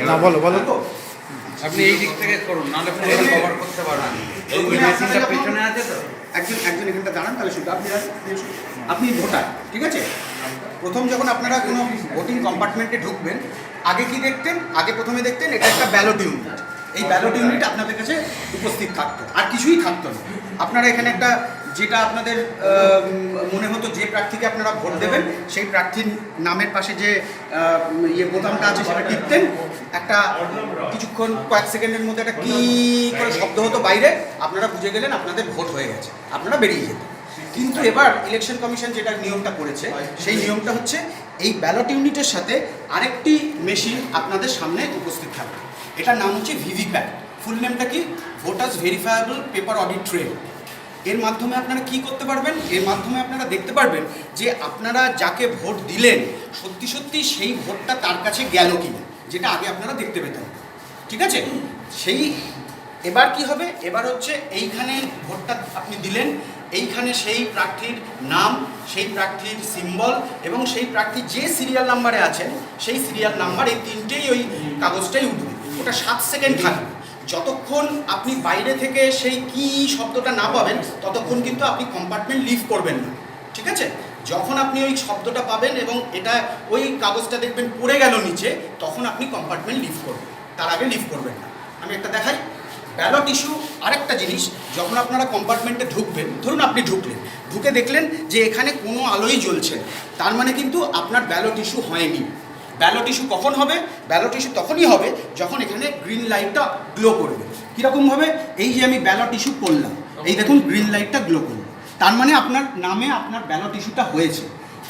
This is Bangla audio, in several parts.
না বলো বলো তো। আপনি এই দিক থেকে করুন, নাহলে পুরো কভার করতে পারবেন। এই মেশিনটা পেছনে আছে তো। একজন এখানটা দাঁড়ান, তাহলে শুধু আপনি ভোটার, ঠিক আছে? প্রথম যখন আপনারা কোনো ভোটিং কম্পার্টমেন্টে ঢুকবেন, আগে কি দেখতেন? আগে প্রথমে দেখতেন এটা একটা ব্যালট ইউনিট। এই ব্যালট ইউনিট আপনাদের কাছে উপস্থিত থাকতো, আর কিছুই থাকতো না। আপনারা এখানে একটা, যেটা আপনাদের মনে হতো যে প্রার্থীকে আপনারা ভোট দেবেন, সেই প্রার্থীর নামের পাশে যে বোতামটা আছে সেটা টিপতেন। একটা কিছুক্ষণ কয়েক সেকেন্ডের মধ্যে একটা কি করে শব্দ হতো বাইরে, আপনারা বুঝে গেলেন আপনাদের ভোট হয়ে গেছে, আপনারা বেরিয়ে যেতেন। কিন্তু এবার ইলেকশন কমিশন যেটা নিয়মটা করেছে, সেই নিয়মটা হচ্ছে এই ব্যালট ইউনিটের সাথে আরেকটি মেশিন আপনাদের সামনে উপস্থিত থাকবে। এটার নাম হচ্ছে ভিভিপ্যাট। ফুল নেমটা কি? Voters verifiable paper audit trail. এর মাধ্যমে আপনারা কি করতে পারবেন? এর মাধ্যমে আপনারা দেখতে পারবেন যে আপনারা যাকে ভোট দিলেন সত্যি সত্যি সেই ভোটটা তার কাছে গেল কিনা, যেটা আগে আপনারা দেখতে পেতেন, ঠিক আছে? সেই এবার কি হবে? এবার হচ্ছে এইখানে ভোটটা আপনি দিলেন, এইখানে সেই প্রার্থীর নাম, সেই প্রার্থীর সিম্বল এবং সেই প্রার্থী যে সিরিয়াল নাম্বারে আছেন সেই সিরিয়াল নাম্বার, এই তিনটেই ওই কাগজটাই উঠবে। ওটা 7 সেকেন্ড থাকবে। যতক্ষণ আপনি বাইরে থেকে সেই কি শব্দটা না পাবেন ততক্ষণ কিন্তু আপনি কম্পার্টমেন্ট লিভ করবেন না, ঠিক আছে? যখন আপনি ওই শব্দটা পাবেন এবং এটা ওই কাগজটা দেখবেন পড়ে গেল নিচে, তখন আপনি কম্পার্টমেন্ট লিভ করবেন, তার আগে লিভ করবেন না। আমি একটা দেখাই। ব্যালট ইস্যু আরেকটা জিনিস, যখন আপনারা কম্পার্টমেন্টে ঢুকবেন, ধরুন আপনি ঢুকলেন, ঢুকে দেখলেন যে এখানে কোনো আলোই জ্বলছে, তার মানে কিন্তু আপনার ব্যালট ইস্যু হয়নি। ব্যালট ইস্যু কখন হবে? ব্যালট ইস্যু তখনই হবে যখন এখানে গ্রিন লাইটটা গ্লো করবে। কীরকমভাবে? এই যে আমি ব্যালট ইস্যু করলাম, এই দেখুন গ্রিন লাইটটা গ্লো করলো, তার মানে আপনার নামে আপনার ব্যালট ইস্যুটা হয়েছে।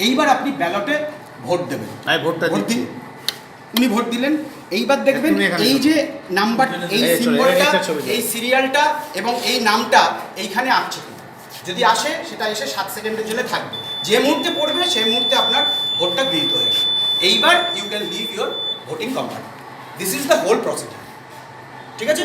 এইবার আপনি ব্যালটে ভোট দেবেন। ভোট দিন, উনি ভোট দিলেন। এইবার দেখবেন এই যে নাম্বার, এই সিম্বলটা, এই সিরিয়ালটা এবং এই নামটা এইখানে আসছে। যদি আসে সেটা এসে 7 সেকেন্ডের জন্য থাকবে। যে মুহূর্তে পড়বে সেই মুহূর্তে আপনার ভোটটা গৃহীত হয়ে গেল। এইবার you can leave your voting compartment. This is the whole procedure, ঠিক আছে?